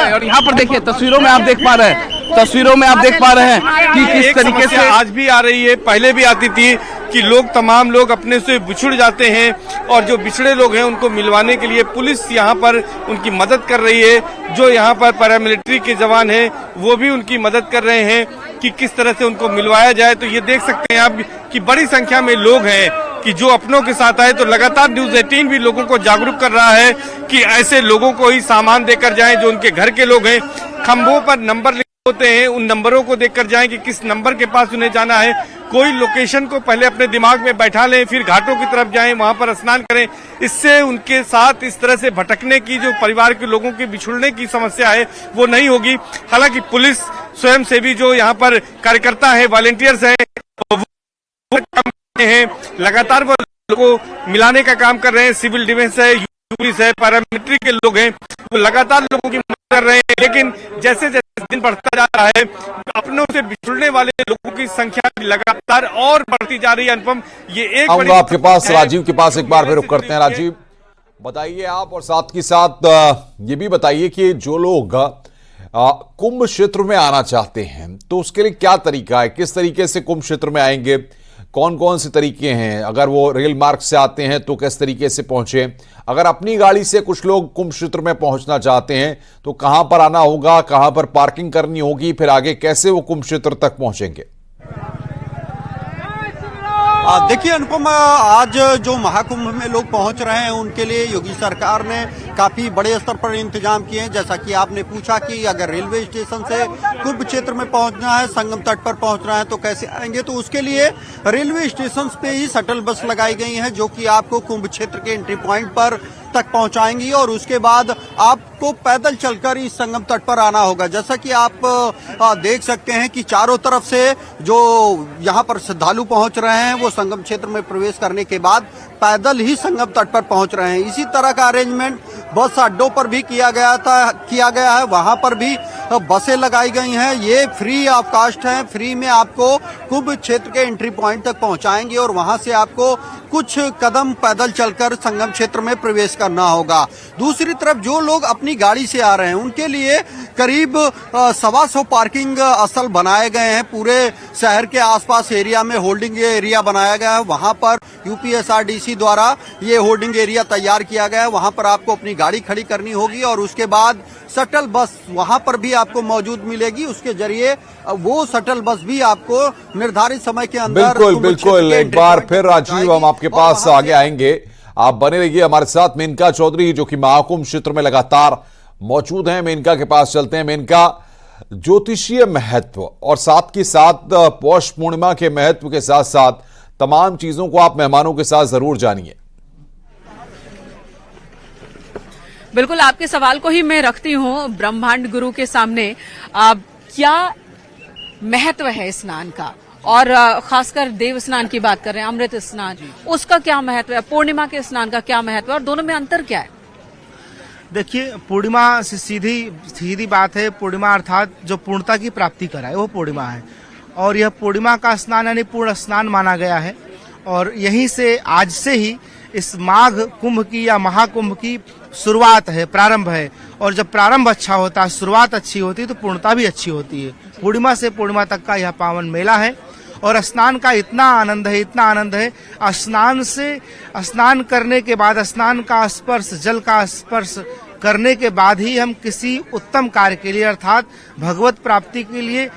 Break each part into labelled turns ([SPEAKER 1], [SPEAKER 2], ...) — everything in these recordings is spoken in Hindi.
[SPEAKER 1] रहा है। और यहाँ पर देखिए तस्वीरों में आप देख पा रहे हैं कि किस तरीके से
[SPEAKER 2] आज भी आ रही है, पहले भी आती थी कि तमाम लोग अपने से बिछुड़ जाते हैं और जो बिछड़े लोग हैं उनको मिलवाने के लिए पुलिस यहाँ पर उनकी मदद कर रही है। जो यहाँ पर पैरामिलिट्री के जवान हैं वो भी उनकी मदद कर रहे हैं कि किस तरह से उनको मिलवाया जाए। तो ये देख सकते हैं आप कि बड़ी संख्या में लोग हैं कि जो अपनों के साथ आए। तो लगातार न्यूज़ 18 भी लोगों को जागरूक कर रहा है कि ऐसे लोगों को ही सामान देकर जाएं जो उनके घर के लोग हैं। खंभों पर नंबर होते हैं, उन नंबरों को देखकर जाएं कि किस नंबर के पास उन्हें जाना है। कोई लोकेशन को पहले अपने दिमाग में बैठा लें, फिर घाटों की तरफ जाएं, वहां पर स्नान करें। इससे उनके साथ इस तरह से भटकने की, जो परिवार के लोगों के बिछुड़ने की समस्या है वो नहीं होगी। हालांकि पुलिस स्वयं सेवी जो यहाँ पर कार्यकर्ता है, वॉलेंटियर्स हैं, वो काम करते हैं, लगातार वो लोगों को मिलाने का काम कर रहे हैं। सिविल डिफेंस है, पुलिस है, पैरामिलिट्री के लोग हैं, वो लगातार लोगों की मदद कर रहे हैं। लेकिन जैसे जैसे दिन बढ़ता जा रहा है, अपनों से बिछुड़ने वाले लोगों की संख्या लगातार और बढ़ती जा रही है। अनुपम, ये एक
[SPEAKER 3] आपके पास राजीव के पास एक बार फिर रुक करते हैं। राजीव, बताइए आप, और साथ ही साथ ये भी बताइए कि जो लोग कुंभ क्षेत्र में आना चाहते हैं तो उसके लिए क्या तरीका है, किस तरीके से कुंभ क्षेत्र में आएंगे, कौन कौन से तरीके हैं? अगर वो रेल मार्ग से आते हैं तो किस तरीके से पहुंचे? अगर अपनी गाड़ी से कुछ लोग कुंभ क्षेत्र में पहुंचना चाहते हैं तो कहां पर आना होगा, कहां पर पार्किंग करनी होगी, फिर आगे कैसे वो कुंभ क्षेत्र तक पहुंचेंगे?
[SPEAKER 4] देखिए अनुपम, आज जो महाकुंभ में लोग पहुंच रहे हैं उनके लिए योगी सरकार ने काफी बड़े स्तर पर इंतजाम किए हैं। जैसा कि आपने पूछा कि अगर रेलवे स्टेशन से कुंभ क्षेत्र में पहुंचना है, संगम तट पर पहुंचना है तो कैसे आएंगे, तो उसके लिए रेलवे स्टेशन पे ही शटल बस लगाई गई हैं जो कि आपको कुंभ क्षेत्र के एंट्री पॉइंट पर तक पहुंचाएंगी और उसके बाद आपको पैदल चलकर इस संगम तट पर आना होगा। जैसा कि आप देख सकते हैं कि चारों तरफ से जो यहाँ पर श्रद्धालु पहुंच रहे हैं वो संगम क्षेत्र में प्रवेश करने के बाद पैदल ही संगम तट पर पहुंच रहे हैं। इसी तरह का अरेंजमेंट बस अड्डों पर भी किया गया है, वहां पर भी बसें लगाई गई हैं। ये फ्री ऑफ कास्ट हैं, फ्री में आपको कुंभ क्षेत्र के एंट्री पॉइंट तक पहुंचाएंगे और वहां से आपको कुछ कदम पैदल चलकर संगम क्षेत्र में प्रवेश करना होगा। दूसरी तरफ जो लोग अपनी गाड़ी से आ रहे हैं उनके लिए करीब 125 पार्किंग स्थल बनाए गए हैं। पूरे शहर के आसपास एरिया में होल्डिंग एरिया बनाया गया है, वहां पर यूपीएसआरडीसी द्वारा ये होल्डिंग एरिया तैयार किया गया है। वहां पर आपको अपनी गाड़ी खड़ी करनी होगी और उसके बाद शटल बस वहां पर भी आपको मौजूद मिलेगी। उसके जरिए वो शटल बस भी आपको निर्धारित समय के अंदर
[SPEAKER 3] बिल्कुल एक बार फिर राजीव हम आपके पास आगे आएंगे, आप बने रहिए हमारे साथ। मेनका चौधरी जो कि महाकुंभ क्षेत्र में लगातार मौजूद हैं, मेनका के पास चलते हैं। मेनका, ज्योतिषीय महत्व और साथ ही साथ पौष पूर्णिमा के महत्व के साथ साथ तमाम चीजों को आप मेहमानों के साथ जरूर जानिए।
[SPEAKER 5] बिल्कुल, आपके सवाल को ही मैं रखती हूँ ब्रह्मांड गुरु के सामने। क्या महत्व है स्नान का, और खासकर देव स्नान की बात कर रहे हैं, अमृत स्नान, उसका क्या महत्व है, पूर्णिमा के स्नान का क्या महत्व है और दोनों में अंतर क्या है?
[SPEAKER 6] देखिए, पूर्णिमा से सीधी बात है। पूर्णिमा अर्थात जो पूर्णता की प्राप्ति कराए वो पूर्णिमा है और यह पूर्णिमा का स्नान यानी पूर्ण स्नान माना गया है। और यहीं से आज से ही इस माघ कुंभ की या महाकुंभ की शुरुआत है, प्रारंभ है। और जब प्रारंभ अच्छा होता है, शुरुआत अच्छी होती है तो पूर्णता भी अच्छी होती है। पूर्णिमा से पूर्णिमा तक का यह पावन मेला है और स्नान का इतना आनंद है। स्नान करने के बाद, स्नान का स्पर्श, जल का स्पर्श करने के बाद ही हम किसी उत्तम कार्य के लिए अर्थात भगवत प्राप्ति के लिए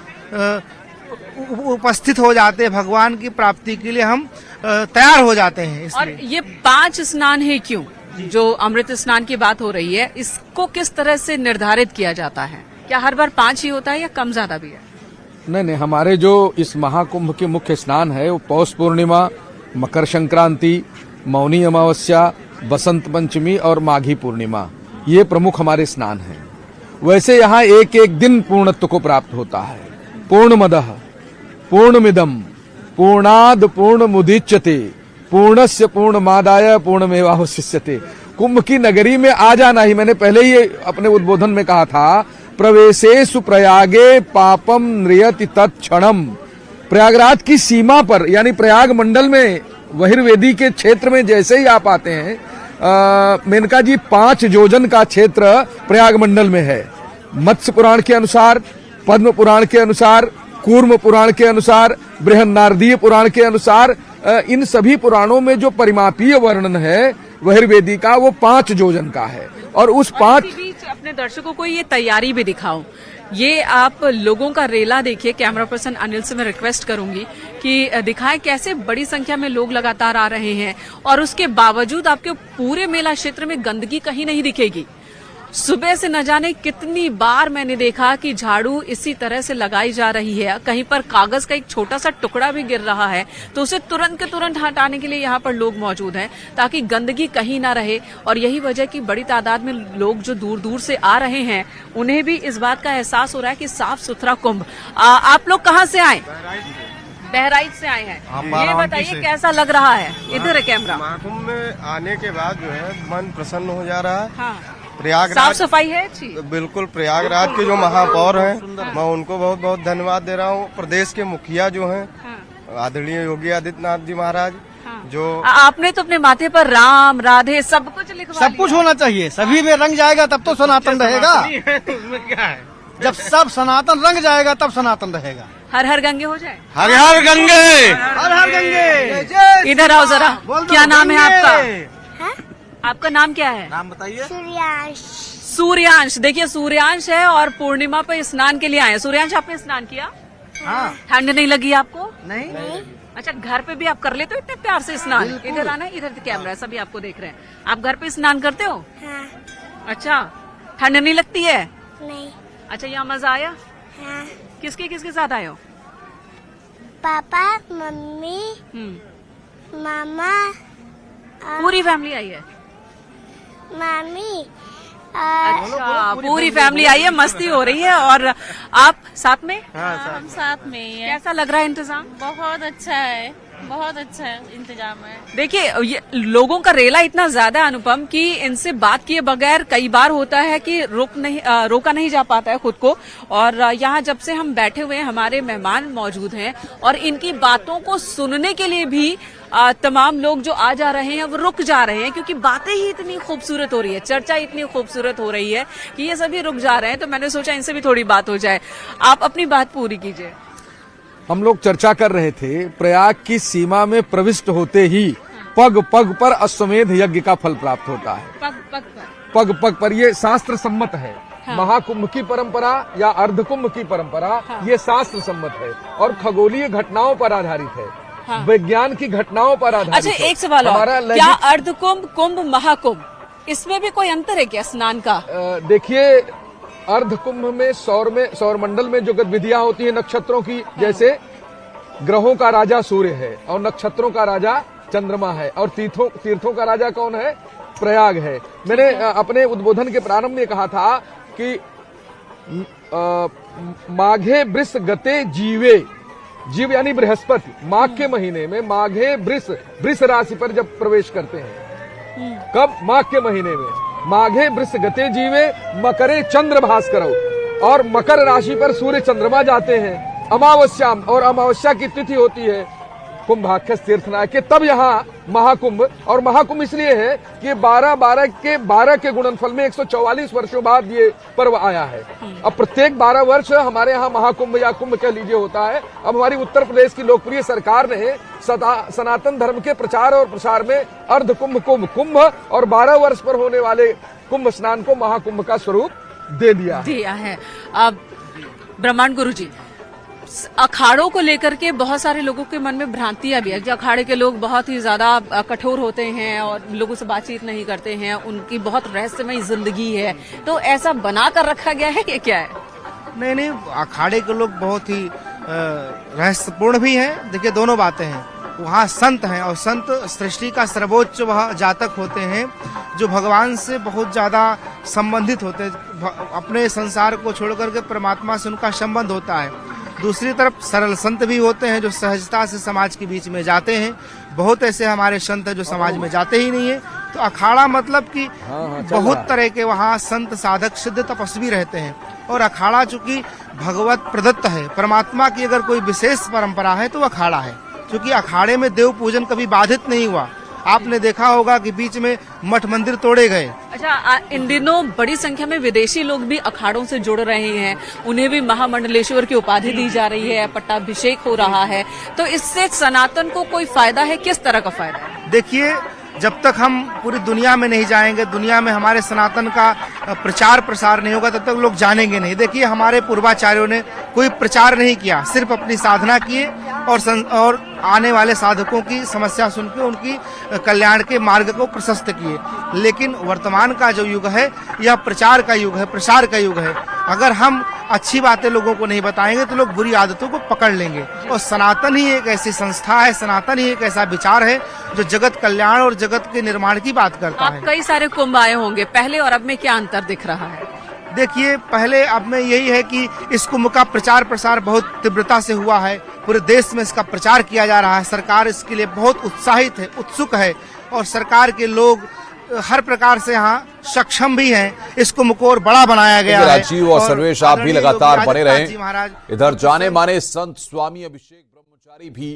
[SPEAKER 6] उपस्थित हो जाते हैं, भगवान की प्राप्ति के लिए हम तैयार हो जाते हैं।
[SPEAKER 5] और ये 5 स्नान है क्यों? जो अमृत स्नान की बात हो रही है, इसको किस तरह से निर्धारित किया जाता है? क्या हर बार 5 ही होता है या कम ज्यादा भी है?
[SPEAKER 7] नहीं, हमारे जो इस महाकुंभ के मुख्य स्नान है वो पौष पूर्णिमा, मकर संक्रांति, मौनी अमावस्या, बसंत पंचमी और माघी पूर्णिमा, ये प्रमुख हमारे स्नान हैं। वैसे यहाँ एक एक दिन पूर्णत्व को प्राप्त होता है। पूर्णमदः पूर्णमिदं पूर्णाद पूर्णमुदीच्यते पूर्णस्य पूर्णमादाय पूर्णमेवावशिष्यते। कुंभ की नगरी में आ जाना ही, मैंने पहले ही अपने उद्बोधन में कहा था, प्रवेशेषु प्रयागे पापम नृयति तत्क्षणम। प्रयागराज की सीमा पर यानी प्रयाग मंडल में बहिर्वेदी के क्षेत्र में जैसे ही आप आते हैं, मेनका जी 5 योजन का क्षेत्र प्रयाग मंडल में है। मत्स्य पुराण के अनुसार, पद्म पुराण के अनुसार, कूर्म पुराण के अनुसार, बृहन्नारदीय पुराण के अनुसार, इन सभी पुराणों में जो परिमापीय वर्णन है बहिर्वेदी का वो 5 योजन का है। और उस 5
[SPEAKER 5] इसी बीच अपने दर्शकों को ये तैयारी भी दिखाओ। ये आप लोगों का रेला देखिए। कैमरा पर्सन अनिल से मैं रिक्वेस्ट करूंगी कि दिखाएं कैसे बड़ी संख्या में लोग लगातार आ रहे हैं और उसके बावजूद आपके पूरे मेला क्षेत्र में गंदगी कहीं नहीं दिखेगी। सुबह से न जाने कितनी बार मैंने देखा कि झाड़ू इसी तरह से लगाई जा रही है। कहीं पर कागज का एक छोटा सा टुकड़ा भी गिर रहा है तो उसे तुरंत के तुरंत हटाने के लिए यहाँ पर लोग मौजूद हैं ताकि गंदगी कहीं ना रहे। और यही वजह कि बड़ी तादाद में लोग जो दूर दूर से आ रहे हैं उन्हें भी इस बात का एहसास हो रहा है कि साफ सुथरा कुंभ। आप लोग कहाँ से आए? बहराइच से आए हैं। ये बताइए कैसा लग रहा है? इधर है कैमरा।
[SPEAKER 8] महाकुंभ में आने के बाद जो है मन प्रसन्न हो जा रहा है।
[SPEAKER 5] हाँ।
[SPEAKER 8] प्रयागराज
[SPEAKER 5] साफ सफाई है अच्छी?
[SPEAKER 8] बिल्कुल। प्रयागराज के जो महापौर हैं मैं उनको बहुत बहुत धन्यवाद दे रहा हूँ। प्रदेश के मुखिया जो हैं आदरणीय योगी आदित्यनाथ जी महाराज जो
[SPEAKER 5] आपने तो अपने माथे पर राम राधे सब कुछ लिखवा
[SPEAKER 9] सब कुछ होना चाहिए। सभी में रंग जाएगा तब तो सनातन रहेगा।
[SPEAKER 8] उसमें क्या है?
[SPEAKER 9] जब सब सनातन रंग जाएगा तब सनातन रहेगा।
[SPEAKER 5] हर हर गंगे हो जाए।
[SPEAKER 2] हर हर गंगे।
[SPEAKER 9] हर हर गंगे।
[SPEAKER 5] इधर आओ जरा। क्या नाम है आपका? आपका नाम क्या है?
[SPEAKER 9] नाम बताइए।
[SPEAKER 5] सूर्यांश। देखिए सूर्यांश है और पूर्णिमा पे स्नान के लिए आए। सूर्यांश आपने स्नान किया?
[SPEAKER 9] हाँ।
[SPEAKER 5] ठंड नहीं लगी आपको?
[SPEAKER 9] नहीं।
[SPEAKER 5] अच्छा घर पे भी आप कर लेते हो इतने प्यार से स्नान? इधर आना, इधर कैमरा है, सभी आपको देख रहे हैं। आप घर पे स्नान करते हो?
[SPEAKER 10] हाँ।
[SPEAKER 5] अच्छा ठंड नहीं लगती है?
[SPEAKER 10] नहीं।
[SPEAKER 5] अच्छा यहाँ मजा आया?
[SPEAKER 10] हाँ।
[SPEAKER 5] किसके साथ आए हो?
[SPEAKER 10] पापा, मम्मी, मामा,
[SPEAKER 5] पूरी फैमिली आई है?
[SPEAKER 10] मामी।
[SPEAKER 5] अच्छा पूरी फैमिली आई है, मस्ती हो रही है। और आप साथ में?
[SPEAKER 11] हम साथ में ही है।
[SPEAKER 5] कैसा लग रहा है इंतजाम?
[SPEAKER 11] बहुत अच्छा है, बहुत अच्छा इंतजाम है।
[SPEAKER 5] देखिए ये लोगों का रेला इतना ज्यादा है अनुपम कि इनसे बात किए बगैर कई बार होता है कि रोका नहीं जा पाता है खुद को। और यहाँ जब से हम बैठे हुए हैं हमारे मेहमान मौजूद हैं और इनकी बातों को सुनने के लिए भी तमाम लोग जो आ जा रहे हैं वो रुक जा रहे हैं क्योंकि बातें ही इतनी खूबसूरत हो रही है, चर्चा इतनी खूबसूरत हो रही है कि ये सभी रुक जा रहे हैं। तो मैंने सोचा इनसे भी थोड़ी बात हो जाए। आप अपनी बात पूरी कीजिए।
[SPEAKER 7] हम लोग चर्चा कर रहे थे प्रयाग की सीमा में प्रविष्ट होते ही पग पग पर अश्वमेध यज्ञ का फल प्राप्त होता है। पग पग पर ये शास्त्र सम्मत है। हाँ। महाकुंभ की परंपरा या अर्धकुंभ की परंपरा हाँ। ये शास्त्र सम्मत है और खगोलीय घटनाओं पर आधारित है। हाँ। विज्ञान की घटनाओं पर आधारित।
[SPEAKER 5] अच्छा एक सवाल और, क्या अर्धकुंभ, कुंभ, महाकुंभ इसमें भी कोई अंतर है क्या स्नान का?
[SPEAKER 7] देखिए अर्धकुंभ में सौर मंडल में जो गतिविधियां होती है नक्षत्रों की, जैसे ग्रहों का राजा सूर्य है और नक्षत्रों का राजा चंद्रमा है और तीर्थों का राजा कौन है? प्रयाग है। मैंने अपने उद्बोधन के प्रारंभ में कहा था कि माघे वृष गते जीवे, जीव यानी बृहस्पति माघ के महीने में माघे वृष राशि पर जब प्रवेश करते हैं। कब? माघ के महीने में। माघे वृष गते जीवे मकरे चंद्र भास्करौ, और मकर राशि पर सूर्य चंद्रमा जाते हैं अमावस्या, और अमावस्या की तिथि होती है कुंभाख्य तीर्थनाय के, तब यहाँ महाकुंभ। और महाकुंभ इसलिए है कि 12 के गुणनफल में 144 वर्षों बाद ये पर्व आया है। अब प्रत्येक 12 वर्ष हमारे यहाँ महाकुंभ या कुंभ कह लीजिए होता है। अब हमारी उत्तर प्रदेश की लोकप्रिय सरकार ने सनातन धर्म के प्रचार और प्रसार में अर्धकुंभ को कुंभ और 12 वर्ष पर होने वाले कुंभ स्नान को महाकुंभ का स्वरूप दे दिया
[SPEAKER 5] है। अब ब्रह्मांड गुरु जी, अखाड़ों को लेकर के बहुत सारे लोगों के मन में भ्रांतियां भी है कि अखाड़े के लोग बहुत ही ज्यादा कठोर होते हैं और लोगों से बातचीत नहीं करते हैं, उनकी बहुत रहस्यमय जिंदगी है, तो ऐसा बना कर रखा गया है ये क्या है?
[SPEAKER 6] नहीं, अखाड़े के लोग बहुत ही रहस्यपूर्ण भी हैं। देखिए दोनों बातें हैं। वहाँ संत हैं और संत सृष्टि का सर्वोच्च वह जातक होते हैं जो भगवान से बहुत ज्यादा संबंधित होते हैं। अपने संसार को छोड़कर के परमात्मा से उनका संबंध होता है। दूसरी तरफ सरल संत भी होते हैं जो सहजता से समाज के बीच में जाते हैं। बहुत ऐसे हमारे संत हैं जो समाज में जाते ही नहीं है। तो अखाड़ा मतलब कि बहुत तरह के वहाँ संत साधक सिद्ध तपस्वी रहते हैं। और अखाड़ा चूंकि भगवत प्रदत्त है, परमात्मा की अगर कोई विशेष परंपरा है तो अखाड़ा है, क्योंकि अखाड़े में देव पूजन कभी बाधित नहीं हुआ। आपने देखा होगा कि बीच में मठ मंदिर तोड़े गए।
[SPEAKER 5] अच्छा, इन दिनों बड़ी संख्या में विदेशी लोग भी अखाड़ों से जुड़ रहे हैं, उन्हें भी महामंडलेश्वर की उपाधि दी जा रही है, पट्टाभिषेक हो रहा है, तो इससे सनातन को कोई फायदा है? किस तरह का फायदा है?
[SPEAKER 6] देखिए, जब तक हम पूरी दुनिया में नहीं जाएंगे, दुनिया में हमारे सनातन का प्रचार प्रसार नहीं होगा, तब तक लोग जानेंगे नहीं। देखिए, हमारे पूर्वाचार्यों ने कोई प्रचार नहीं किया, सिर्फ अपनी साधना किए और आने वाले साधकों की समस्या सुन के उनकी कल्याण के मार्ग को प्रशस्त किए। लेकिन वर्तमान का जो युग है, यह प्रचार का युग है, प्रसार का युग है। अगर हम अच्छी बातें लोगों को नहीं बताएंगे तो लोग बुरी आदतों को पकड़ लेंगे। और सनातन ही एक ऐसी संस्था है, सनातन ही एक ऐसा विचार है जो जगत कल्याण और जगत के निर्माण की बात करता है।
[SPEAKER 5] आप कई सारे कुंभ आए होंगे, पहले और अब में क्या अंतर दिख रहा है?
[SPEAKER 6] देखिए, पहले अब में यही है कि इस कुंभ का प्रचार प्रसार बहुत तीव्रता से हुआ है, पूरे देश में इसका प्रचार किया जा रहा है। सरकार इसके लिए बहुत उत्साहित है, उत्सुक है, और सरकार के लोग हर प्रकार से यहाँ सक्षम भी हैं। इस कुंभ को और बड़ा बनाया गया है।
[SPEAKER 3] राजीव और सर्वेश, आप भी लगातार बने रहें।
[SPEAKER 6] महाराज
[SPEAKER 3] इधर जाने माने संत स्वामी अभिषेक ब्रह्मचारी भी